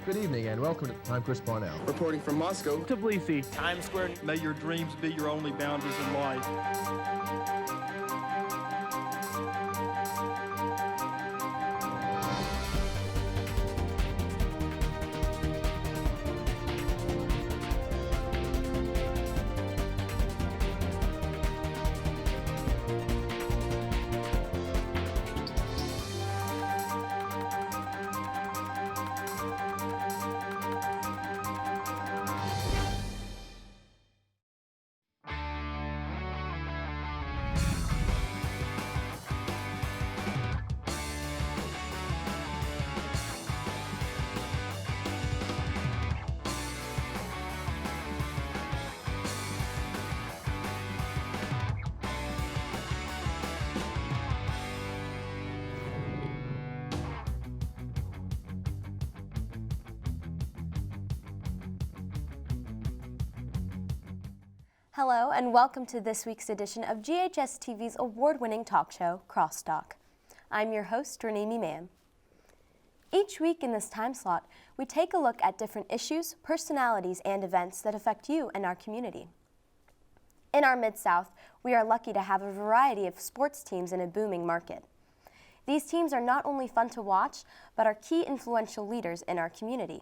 Good evening and welcome. I'm Chris Parnell. Reporting from Moscow. Tbilisi. Times Square. May your dreams be your only boundaries in life. Hello and welcome to this week's edition of GHS-TV's award-winning talk show, Crosstalk. I'm your host, Renee Mann. Each week in this time slot, we take a look at different issues, personalities, and events that affect you and our community. In our Mid-South, we are lucky to have a variety of sports teams in a booming market. These teams are not only fun to watch, but are key influential leaders in our community.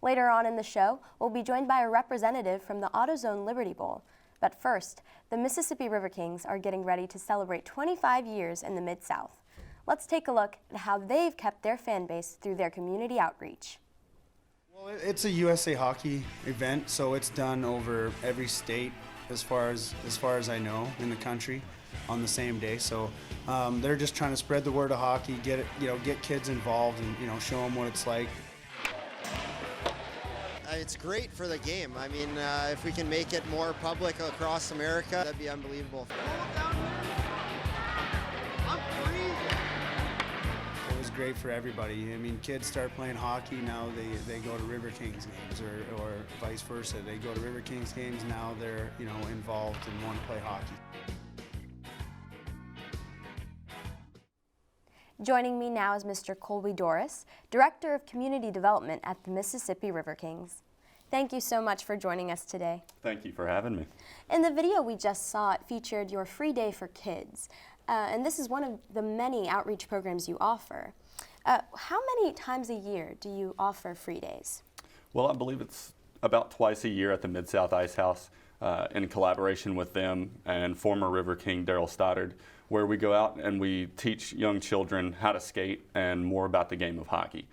Later on in the show, we'll be joined by a representative from the AutoZone Liberty Bowl. But first, the Mississippi River Kings are getting ready to celebrate 25 years in the Mid-South. Let's take a look at how they've kept their fan base through their community outreach. Well, it's a USA Hockey event, so it's done over every state as far as I know in the country on the same day. So they're just trying to spread the word of hockey, get kids involved, and show them what it's like. It's great for the game. I mean, if we can make it more public across America, that'd be unbelievable. It was great for everybody. I mean, kids start playing hockey, now they go to River Kings games, or vice versa. They go to River Kings games, now they're involved and want to play hockey. Joining me now is Mr. Colby Doris, Director of Community Development at the Mississippi River Kings. Thank you so much for joining us today. Thank you for having me. In the video we just saw, it featured your free day for kids. And this is one of the many outreach programs you offer. How many times a year do you offer free days? Well, I believe it's about twice a year at the Mid-South Ice House in collaboration with them and former River King Daryl Stoddard, where we go out and we teach young children how to skate and more about the game of hockey.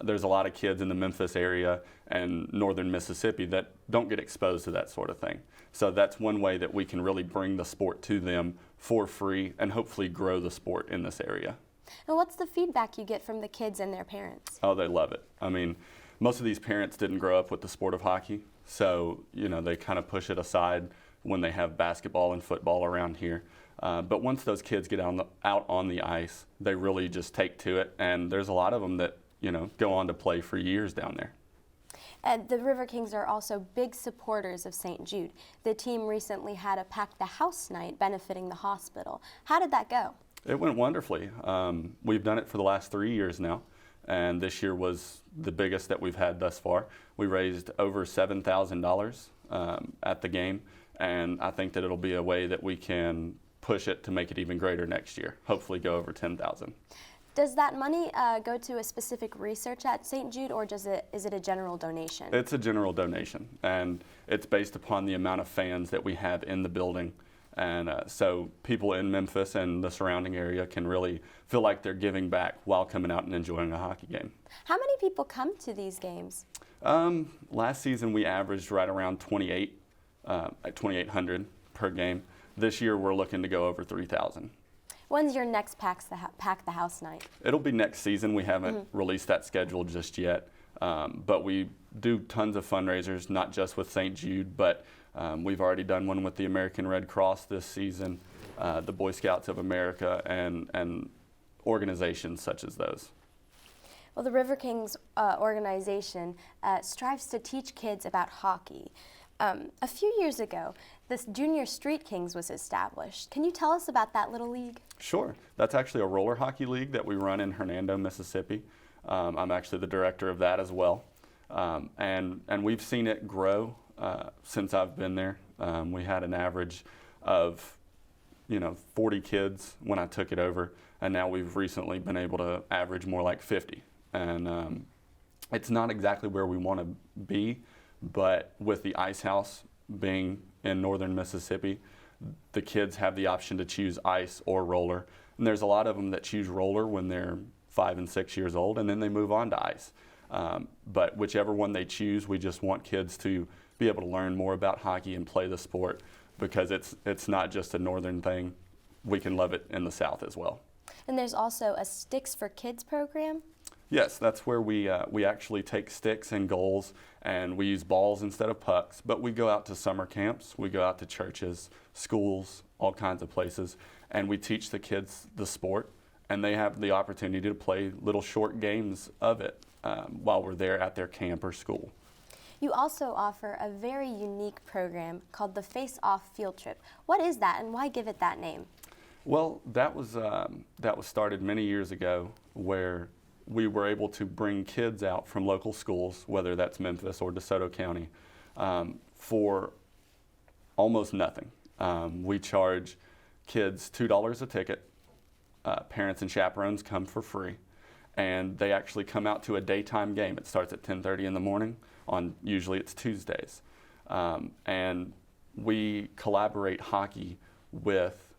There's a lot of kids in the Memphis area and northern Mississippi that don't get exposed to that sort of thing. So that's one way that we can really bring the sport to them for free and hopefully grow the sport in this area. And what's the feedback you get from the kids and their parents? Oh, they love it. I mean, most of these parents didn't grow up with the sport of hockey, so they kind of push it aside when they have basketball and football around here. But once those kids get out on the ice, they really just take to it, and there's a lot of them that go on to play for years down there. And the River Kings are also big supporters of St. Jude. The team recently had a Pack the House night benefiting the hospital. How did that go? It went wonderfully. We've done it for the last 3 years now, and this year was the biggest that we've had thus far. We raised over $7,000 at the game, and I think that it'll be a way that we can push it to make it even greater next year, hopefully go over 10,000. Does that money go to a specific research at St. Jude, or is it a general donation? It's a general donation, and it's based upon the amount of fans that we have in the building. And so people in Memphis and the surrounding area can really feel like they're giving back while coming out and enjoying a hockey game. How many people come to these games? Last season we averaged right around 2,800 per game. This year we're looking to go over 3,000. When's your next Pack the House night? It'll be next season. We haven't released that schedule just yet, but we do tons of fundraisers, not just with St. Jude, but we've already done one with the American Red Cross this season, the Boy Scouts of America, and organizations such as those. Well, the River Kings organization strives to teach kids about hockey. A few years ago, this Junior Street Kings was established. Can you tell us about that little league? Sure. That's actually a roller hockey league that we run in Hernando, Mississippi. I'm actually the director of that as well. And we've seen it grow since I've been there. We had an average of 40 kids when I took it over, and now we've recently been able to average more like 50. And it's not exactly where we want to be, but with the ice house being in northern Mississippi, the kids have the option to choose ice or roller. And there's a lot of them that choose roller when they're 5 and 6 years old, and then they move on to ice. But whichever one they choose, we just want kids to be able to learn more about hockey and play the sport, because it's not just a northern thing. We can love it in the South as well. And there's also a Sticks for Kids program? Yes, that's where we actually take sticks and goals, and we use balls instead of pucks. But we go out to summer camps, we go out to churches, schools, all kinds of places, and we teach the kids the sport, and they have the opportunity to play little short games of it while we're there at their camp or school. You also offer a very unique program called the Face Off Field Trip. What is that, and why give it that name? Well, that was started many years ago, where we were able to bring kids out from local schools, whether that's Memphis or DeSoto County, for almost nothing. We charge kids $2 a ticket. Parents and chaperones come for free, and they actually come out to a daytime game. It starts at 10:30 in the morning. Usually it's Tuesdays, and we collaborate hockey with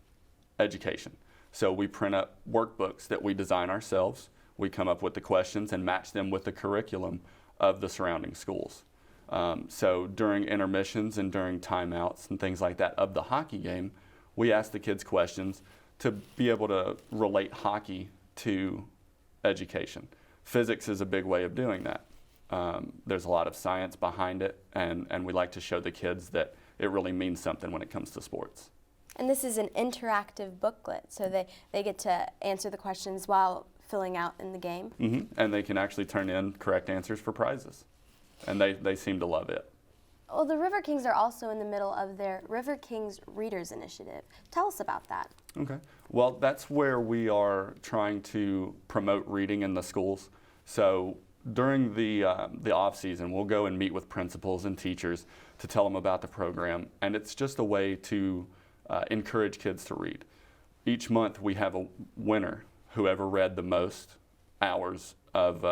education. So we print up workbooks that we design ourselves. We come up with the questions and match them with the curriculum of the surrounding schools. So during intermissions and during timeouts and things like that of the hockey game, we ask the kids questions to be able to relate hockey to education. Physics is a big way of doing that. There's a lot of science behind it, and we like to show the kids that it really means something when it comes to sports. And this is an interactive booklet, so they get to answer the questions while filling out in the game. Mm-hmm. And they can actually turn in correct answers for prizes, and they seem to love it. Well, the River Kings are also in the middle of their River Kings Readers Initiative. Tell us about that. Okay. Well, that's where we are trying to promote reading in the schools. So during the off season, we'll go and meet with principals and teachers to tell them about the program, and it's just a way to encourage kids to read. Each month we have a winner, whoever read the most hours of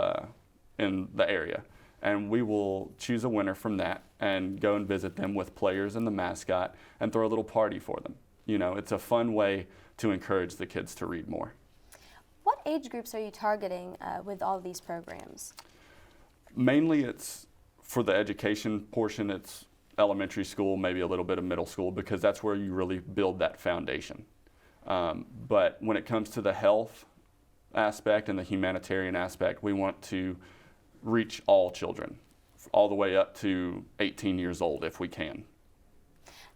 in the area, and we will choose a winner from that and go and visit them with players and the mascot and throw a little party for them. It's a fun way to encourage the kids to read more. What age groups are you targeting with all these programs? Mainly it's for the education portion, it's elementary school, maybe a little bit of middle school, because that's where you really build that foundation. But when it comes to the health aspect and the humanitarian aspect, we want to reach all children, all the way up to 18 years old if we can.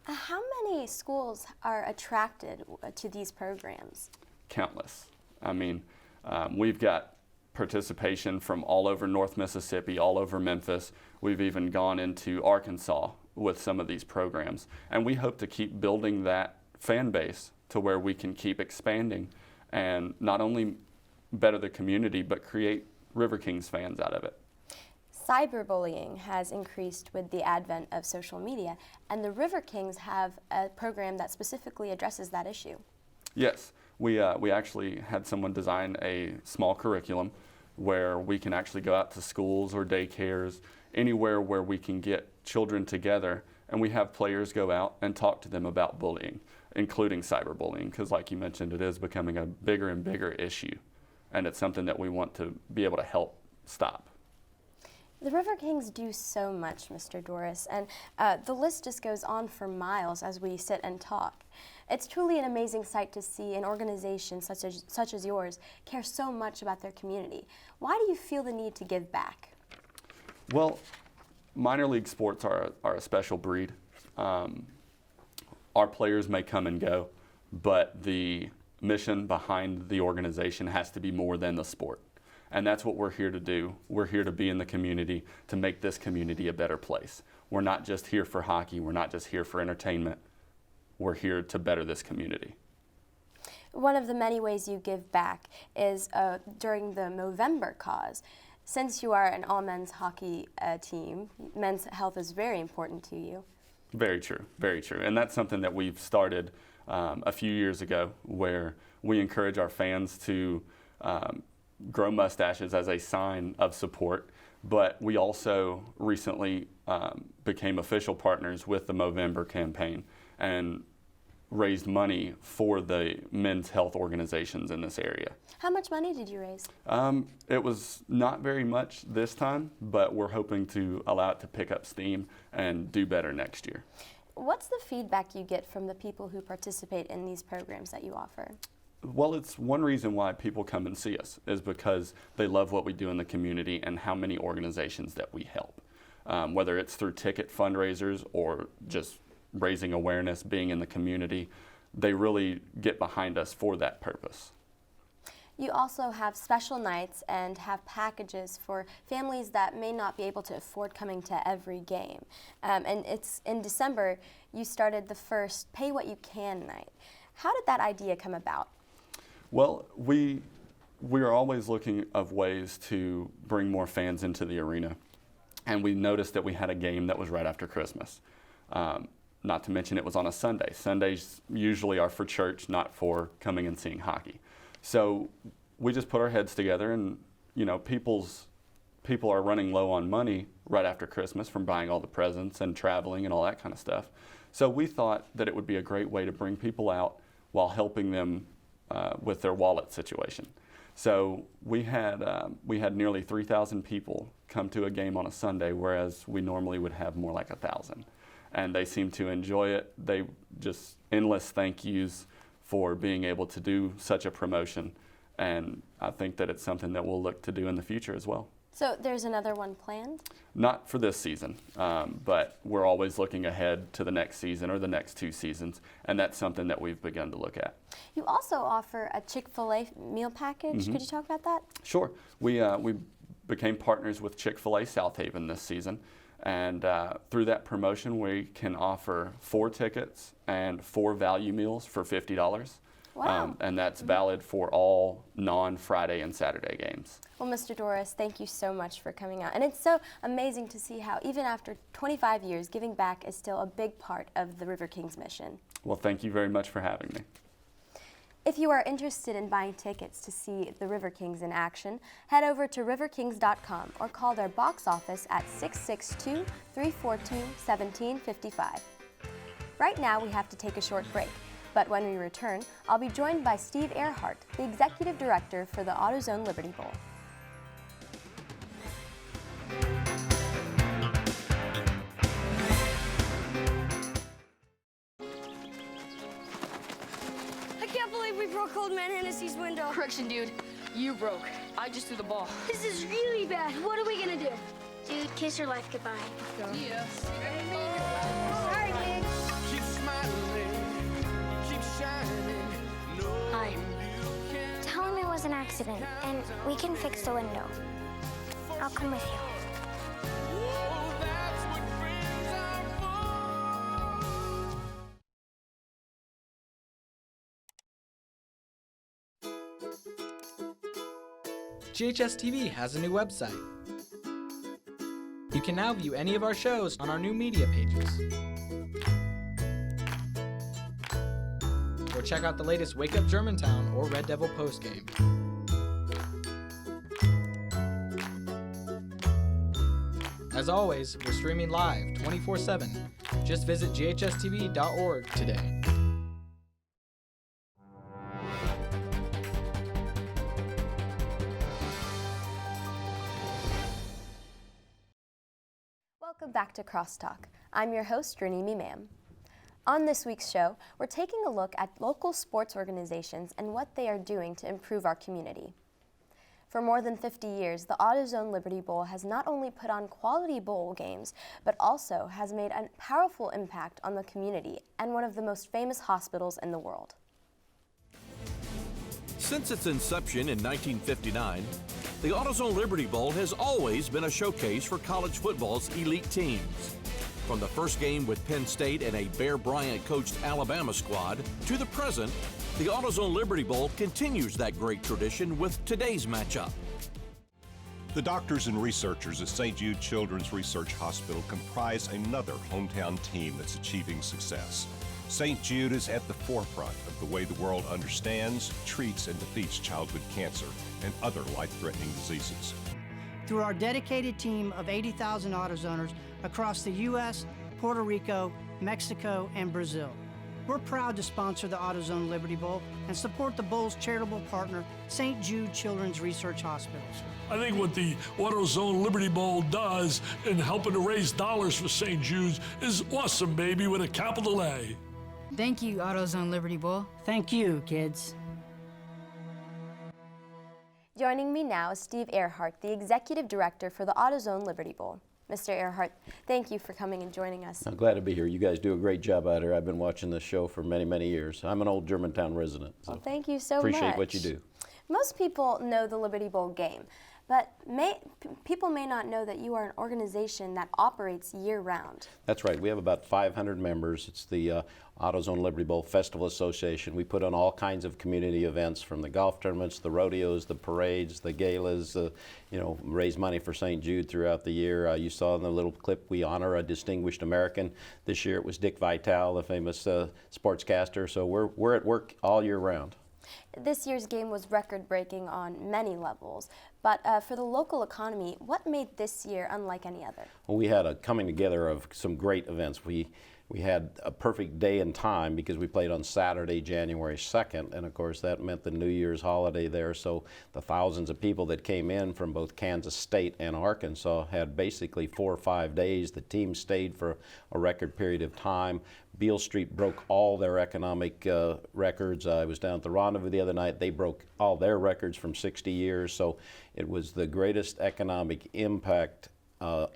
How many schools are attracted to these programs? Countless. I mean, we've got participation from all over North Mississippi, all over Memphis. We've even gone into Arkansas with some of these programs. And we hope to keep building that fan base to where we can keep expanding and not only better the community, but create River Kings fans out of it. Cyberbullying has increased with the advent of social media, and the River Kings have a program that specifically addresses that issue. Yes, we actually had someone design a small curriculum where we can actually go out to schools or daycares, anywhere where we can get children together, and we have players go out and talk to them about bullying, including cyberbullying, because like you mentioned, it is becoming a bigger and bigger issue, and it's something that we want to be able to help stop. The River Kings do so much, Mr. Doris, and the list just goes on for miles as we sit and talk. It's truly an amazing sight to see an organization such as yours care so much about their community. Why do you feel the need to give back? Well, minor league sports are a special breed. Our players may come and go, but the mission behind the organization has to be more than the sport. And that's what we're here to do. We're here to be in the community, to make this community a better place. We're not just here for hockey. We're not just here for entertainment. We're here to better this community. One of the many ways you give back is during the Movember cause. Since you are an all-men's hockey team, men's health is very important to you. Very true, very true. And that's something that we've started a few years ago, where we encourage our fans to grow mustaches as a sign of support. But we also recently became official partners with the Movember campaign and raised money for the men's health organizations in this area. How much money did you raise? It was not very much this time, but we're hoping to allow it to pick up steam and do better next year. What's the feedback you get from the people who participate in these programs that you offer? Well, it's one reason why people come and see us is because they love what we do in the community and how many organizations that we help. Whether it's through ticket fundraisers or just raising awareness, being in the community, they really get behind us for that purpose. You also have special nights and have packages for families that may not be able to afford coming to every game. And it's in December, you started the first Pay What You Can night. How did that idea come about? Well, we are always looking of ways to bring more fans into the arena. And we noticed that we had a game that was right after Christmas. Not to mention it was on a Sunday. Sundays usually are for church, not for coming and seeing hockey. So we just put our heads together, and people are running low on money right after Christmas from buying all the presents and traveling and all that kind of stuff. So we thought that it would be a great way to bring people out while helping them with their wallet situation. So we had nearly 3,000 people come to a game on a Sunday, whereas we normally would have more like 1,000. And they seem to enjoy it. They just endless thank yous for being able to do such a promotion. And I think that it's something that we'll look to do in the future as well. So there's another one planned? Not for this season, but we're always looking ahead to the next season or the next 2 seasons, and that's something that we've begun to look at. You also offer a Chick-fil-A meal package. Could you talk about that? Sure. We became partners with Chick-fil-A South Haven this season, and through that promotion we can offer 4 tickets and 4 value meals for $50. Wow. And that's valid for all non-Friday and Saturday games. Well, Mr. Doris, thank you so much for coming out. And it's so amazing to see how even after 25 years, giving back is still a big part of the River Kings mission. Well, thank you very much for having me. If you are interested in buying tickets to see the River Kings in action, head over to riverkings.com or call their box office at 662-342-1755. Right now, we have to take a short break. But when we return, I'll be joined by Steve Earhart, the Executive Director for the AutoZone Liberty Bowl. I can't believe we broke Old Man Hennessy's window. Correction, dude. You broke. I just threw the ball. This is really bad. What are we gonna do? Dude, kiss your life goodbye. Yeah. Sorry, dude. Hi. Tell him it was an accident, and we can fix the window. I'll come with you. GHS-TV has a new website. You can now view any of our shows on our new media pages. Or check out the latest Wake Up Germantown or Red Devil postgame. As always, we're streaming live 24/7. Just visit ghstv.org today. Welcome back to Crosstalk. I'm your host, Renee Ma'am. On this week's show, we're taking a look at local sports organizations and what they are doing to improve our community. For more than 50 years, the AutoZone Liberty Bowl has not only put on quality bowl games, but also has made a powerful impact on the community and one of the most famous hospitals in the world. Since its inception in 1959, the AutoZone Liberty Bowl has always been a showcase for college football's elite teams. From the first game with Penn State and a Bear Bryant-coached Alabama squad to the present, The AutoZone Liberty Bowl continues that great tradition with today's matchup. The doctors and researchers at St. Jude Children's Research Hospital comprise another hometown team that's achieving success. St. Jude is at the forefront of the way the world understands, treats, and defeats childhood cancer and other life-threatening diseases. Through our dedicated team of 80,000 AutoZoners across the U.S., Puerto Rico, Mexico, and Brazil, we're proud to sponsor the AutoZone Liberty Bowl and support the Bowl's charitable partner, St. Jude Children's Research Hospital. I think what the AutoZone Liberty Bowl does in helping to raise dollars for St. Jude's is awesome, baby, with a capital A. Thank you, AutoZone Liberty Bowl. Thank you, kids. Joining me now is Steve Earhart, the Executive Director for the AutoZone Liberty Bowl. Mr. Earhart, thank you for coming and joining us. I'm glad to be here. You guys do a great job out here. I've been watching this show for many, many years. I'm an old Germantown resident. So well, thank you so much. Appreciate what you do. Most people know the Liberty Bowl game, but people may not know that you are an organization that operates year-round. That's right. We have about 500 members. It's the AutoZone Liberty Bowl Festival Association. We put on all kinds of community events, from the golf tournaments, the rodeos, the parades, the galas, raise money for St. Jude throughout the year. You saw in the little clip, we honor a distinguished American. This year it was Dick Vitale, the famous sportscaster. So we're at work all year round. This year's game was record-breaking on many levels, but for the local economy, what made this year unlike any other? Well, we had a coming together of some great events. We had a perfect day and time because we played on Saturday, January 2nd, and of course that meant the New Year's holiday there, so the thousands of people that came in from both Kansas State and Arkansas had basically 4 or 5 days. The team stayed for a record period of time. Beale Street broke all their economic records. I was down at the Rendezvous the other night. They broke all their records from 60 years, so it was the greatest economic impact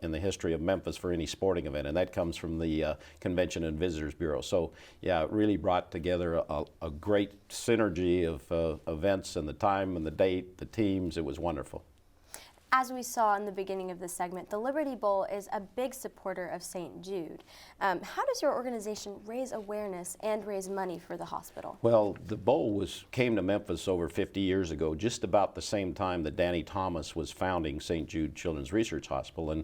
in the history of Memphis for any sporting event, and that comes from the Convention and Visitors Bureau. So yeah, it really brought together a great synergy of events, and the time and the date, the teams. It was wonderful. As we saw in the beginning of this segment, the Liberty Bowl is a big supporter of St. Jude. How does your organization raise awareness and raise money for the hospital? Well, the bowl came to Memphis over 50 years ago, just about the same time that Danny Thomas was founding St. Jude Children's Research Hospital. And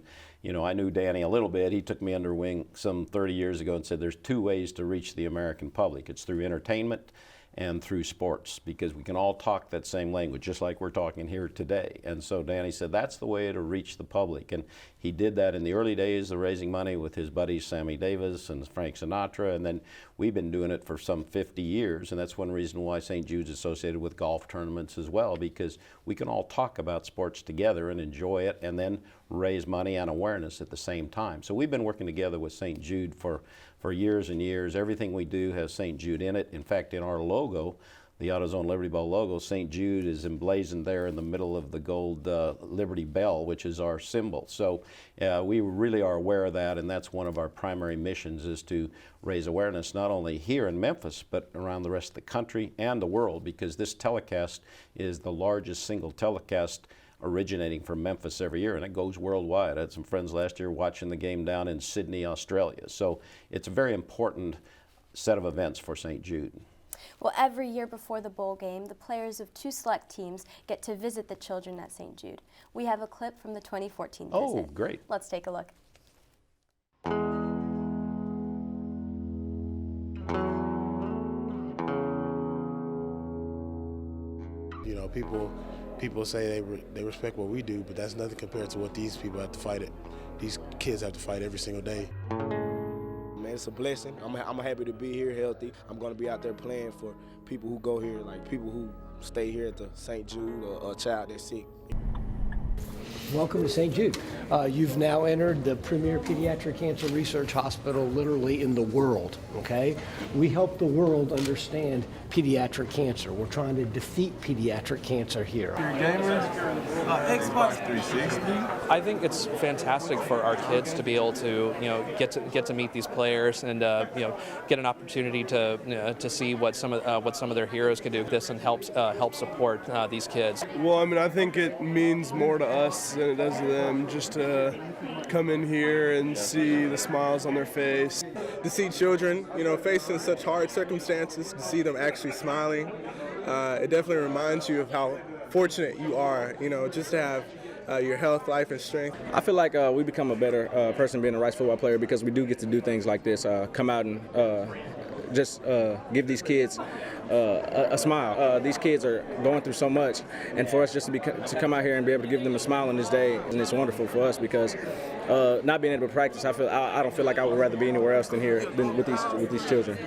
I knew Danny a little bit. He took me under wing some 30 years ago and said there's 2 ways to reach the American public. It's through entertainment and through sports, because we can all talk that same language, just like we're talking here today. And so Danny said that's the way to reach the public. And he did that in the early days of raising money with his buddies Sammy Davis and Frank Sinatra, and then we've been doing it for some 50 years, and that's one reason why St. Jude's associated with golf tournaments as well, because we can all talk about sports together and enjoy it and then raise money and awareness at the same time. So we've been working together with St. Jude for years and years. Everything we do has St. Jude in it. In fact, in our logo, the AutoZone Liberty Bowl logo, St. Jude is emblazoned there in the middle of the gold Liberty Bell, which is our symbol. So we really are aware of that, and that's one of our primary missions, is to raise awareness not only here in Memphis, but around the rest of the country and the world, because this telecast is the largest single telecast originating from Memphis every year, and it goes worldwide. I had some friends last year watching the game down in Sydney, Australia. So it's a very important set of events for St. Jude. Well, every year before the bowl game, the players of 2 select teams get to visit the children at St. Jude. We have a clip from the 2014 visit. Oh, great. Let's take a look. People say they respect what we do, but that's nothing compared to what these people have to fight it. These kids have to fight every single day. Man, it's a blessing. I'm happy to be here, healthy. I'm going to be out there playing for people who go here, like people who stay here at the St. Jude, or a child that's sick. Welcome to St. Jude. You've now entered the premier pediatric cancer research hospital literally in the world, okay? We help the world understand pediatric cancer. We're trying to defeat pediatric cancer here. Xbox 360. I think it's fantastic for our kids to be able to, get to meet these players and get an opportunity to see what some of their heroes can do. This and help support these kids. Well, I think it means more to us than it does to them, just to come in here and see the smiles on their face. To see children, facing such hard circumstances, to see them actually smiling, it definitely reminds you of how fortunate you are, just to have your health, life, and strength. I feel like we become a better person being a Rice football player because we do get to do things like this, come out and just give these kids a smile. These kids are going through so much, and for us just to come out here and be able to give them a smile on this day, and it's wonderful for us because not being able to practice, I don't feel like I would rather be anywhere else than here than with these children.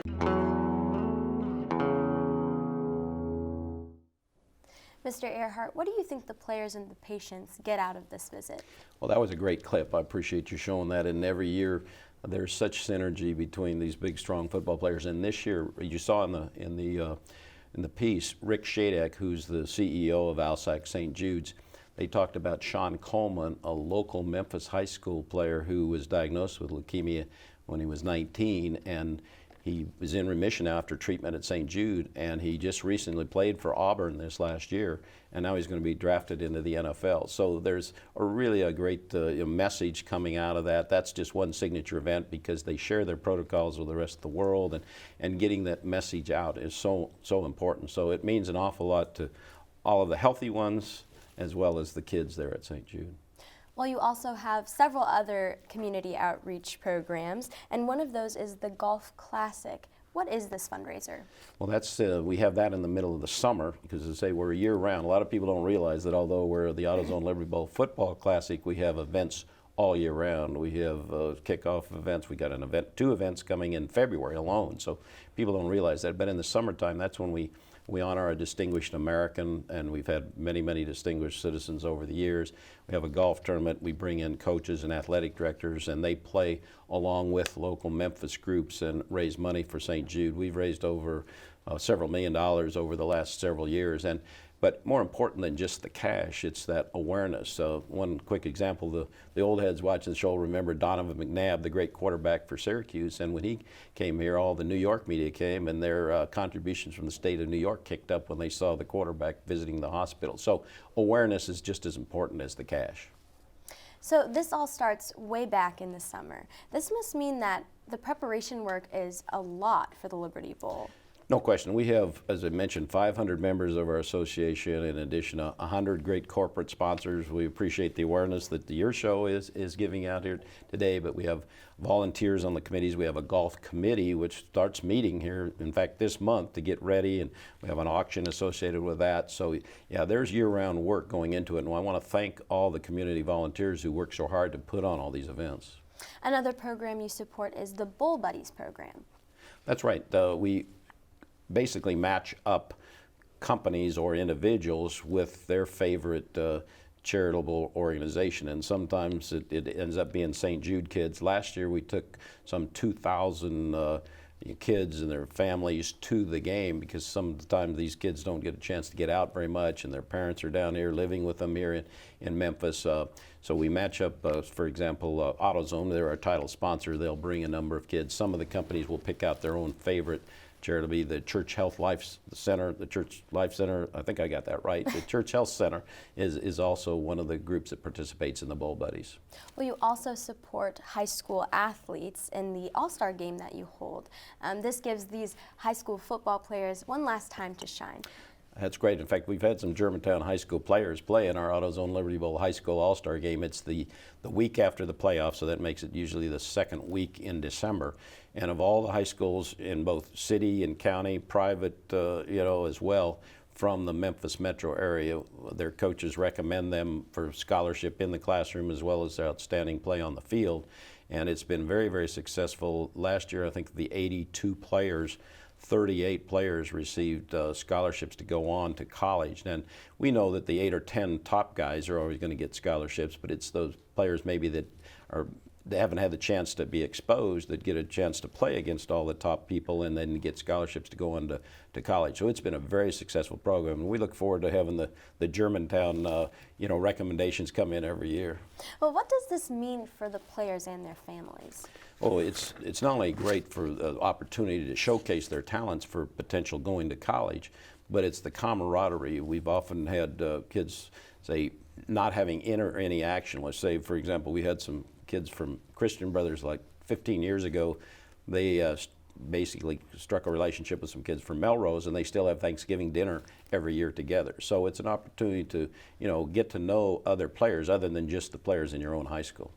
Mr. Earhart, what do you think the players and the patients get out of this visit? Well, that was a great clip. I appreciate you showing that. And every year there's such synergy between these big, strong football players. And this year, you saw in the piece, Rick Shadek, who's the CEO of Alsac St. Jude's, they talked about Sean Coleman, a local Memphis high school player who was diagnosed with leukemia when he was 19, and he was in remission after treatment at St. Jude, and he just recently played for Auburn this last year, and now he's going to be drafted into the NFL. So there's really a great message coming out of that. That's just one signature event because they share their protocols with the rest of the world, and getting that message out is so important. So it means an awful lot to all of the healthy ones as well as the kids there at St. Jude. Well, you also have several other community outreach programs, and one of those is the Golf Classic. What is this fundraiser? Well, that's we have that in the middle of the summer because, as I say, we're year-round. A lot of people don't realize that although we're the AutoZone Liberty Bowl Football Classic, we have events all year round. We have kickoff events. We got two events coming in February alone, so people don't realize that. But in the summertime, that's when we honor a distinguished American, and we've had many, many distinguished citizens over the years. We have a golf tournament. We bring in coaches and athletic directors, and they play along with local Memphis groups and raise money for St. Jude. We've raised over several $1 million over the last several years. But more important than just the cash, it's that awareness. One quick example, the old heads watching the show remember Donovan McNabb, the great quarterback for Syracuse, and when he came here, all the New York media came, and their contributions from the state of New York kicked up when they saw the quarterback visiting the hospital. So awareness is just as important as the cash. So this all starts way back in the summer. This must mean that the preparation work is a lot for the Liberty Bowl. No question. We have, as I mentioned, 500 members of our association, in addition to 100 great corporate sponsors. We appreciate the awareness that your show is giving out here today, but we have volunteers on the committees. We have a golf committee which starts meeting here, in fact, this month to get ready, and we have an auction associated with that. So, yeah, there's year-round work going into it, and I want to thank all the community volunteers who work so hard to put on all these events. Another program you support is the Bowl Buddies program. That's right. We basically match up companies or individuals with their favorite charitable organization, and sometimes it ends up being St. Jude kids. Last year we took some 2,000 kids and their families to the game because sometimes these kids don't get a chance to get out very much, and their parents are down here living with them here in Memphis. So we match up, for example, AutoZone, they're our title sponsor. They'll bring a number of kids. Some of the companies will pick out their own favorite charity. The Church Health Life Center, the Church Life Center, I think I got that right. The Church Health Center is also one of the groups that participates in the Bowl Buddies. Well, you also support high school athletes in the All-Star game that you hold. This gives these high school football players one last time to shine. That's great. In fact, we've had some Germantown high school players play in our AutoZone Liberty Bowl High School All-Star game. It's the week after the playoffs, so that makes it usually the second week in December. And of all the high schools in both city and county, private, as well, from the Memphis metro area, their coaches recommend them for scholarship in the classroom as well as their outstanding play on the field. And it's been very, very successful. Last year, I think the 82 players, 38 players received scholarships to go on to college. And we know that the 8 or 10 top guys are always going to get scholarships, but it's those players maybe that they haven't had the chance to be exposed that get a chance to play against all the top people and then get scholarships to go on to college. So it's been a very successful program, and we look forward to having the Germantown recommendations come in every year. Well, what does this mean for the players and their families? Oh, it's not only great for the opportunity to showcase their talents for potential going to college, but it's the camaraderie. We've often had kids say, not having any action. Let's say, for example, we had some kids from Christian Brothers like 15 years ago. They basically struck a relationship with some kids from Melrose, and they still have Thanksgiving dinner every year together. So it's an opportunity to, get to know other players other than just the players in your own high school.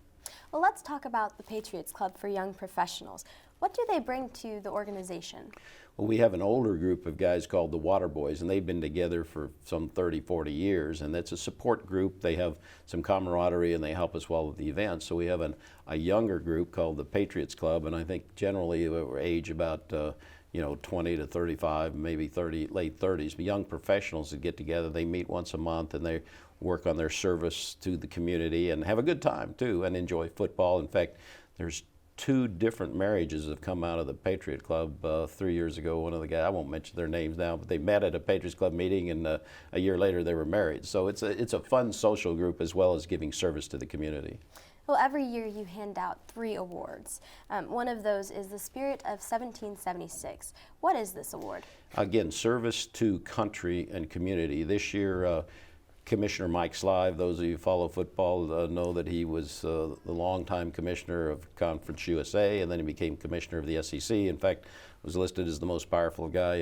Well, let's talk about the Patriots Club for Young Professionals. What do they bring to the organization? Well, we have an older group of guys called the Water Boys, and they've been together for some 30, 40 years, and that's a support group. They have some camaraderie, and they help us well with the events. So we have a younger group called the Patriots Club, and I think generally we age about 20 to 35, maybe late 30s. But young professionals that get together, they meet once a month, and they work on their service to the community and have a good time, too, and enjoy football. In fact, there's 2 different marriages have come out of the Patriot Club 3 years ago. One of the guys, I won't mention their names now, but they met at a Patriots Club meeting, and a year later they were married. So it's a fun social group as well as giving service to the community. Well, every year you hand out 3 awards. One of those is the Spirit of 1776. What is this award? Again, service to country and community. This year, Commissioner Mike Slive, those of you who follow football know that he was the longtime commissioner of Conference USA, and then he became commissioner of the SEC. In fact, was listed as the most powerful guy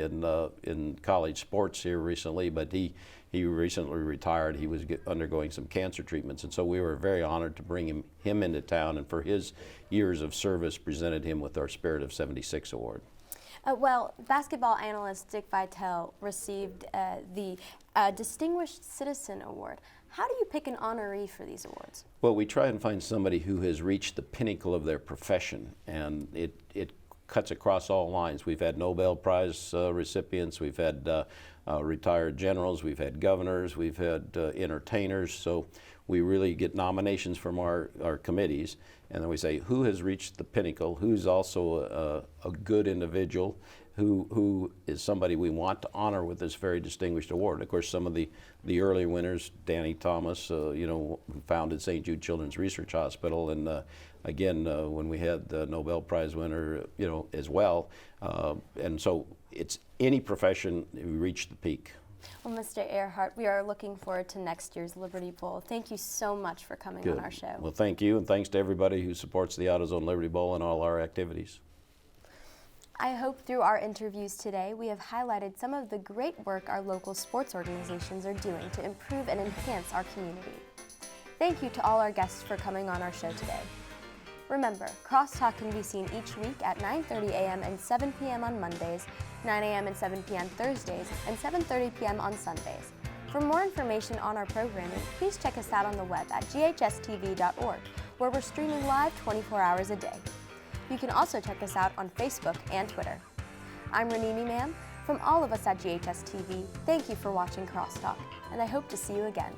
in college sports here recently, but he recently retired. He was undergoing some cancer treatments, and so we were very honored to bring him into town, and for his years of service presented him with our Spirit of 76 award. Well, basketball analyst Dick Vitale received the Distinguished Citizen Award. How do you pick an honoree for these awards? Well, we try and find somebody who has reached the pinnacle of their profession, and it cuts across all lines. We've had Nobel Prize recipients, we've had retired generals, we've had governors, we've had entertainers, so we really get nominations from our committees, and then we say who has reached the pinnacle, who's also a good individual, who is somebody we want to honor with this very distinguished award. Of course, some of the early winners, Danny Thomas, who founded St. Jude Children's Research Hospital, and again, when we had the Nobel Prize winner, as well. And so it's any profession who reached the peak. Well, Mr. Earhart, we are looking forward to next year's Liberty Bowl. Thank you so much for coming on our show. Well, thank you, and thanks to everybody who supports the AutoZone Liberty Bowl and all our activities. I hope through our interviews today we have highlighted some of the great work our local sports organizations are doing to improve and enhance our community. Thank you to all our guests for coming on our show today. Remember, Crosstalk can be seen each week at 9:30 a.m. and 7 p.m. on Mondays, 9 a.m. and 7 p.m. Thursdays, and 7:30 p.m. on Sundays. For more information on our programming, please check us out on the web at GHS-TV.org, where we're streaming live 24 hours a day. You can also check us out on Facebook and Twitter. I'm Renee Ma'am. From all of us at GHS-TV, thank you for watching Crosstalk, and I hope to see you again.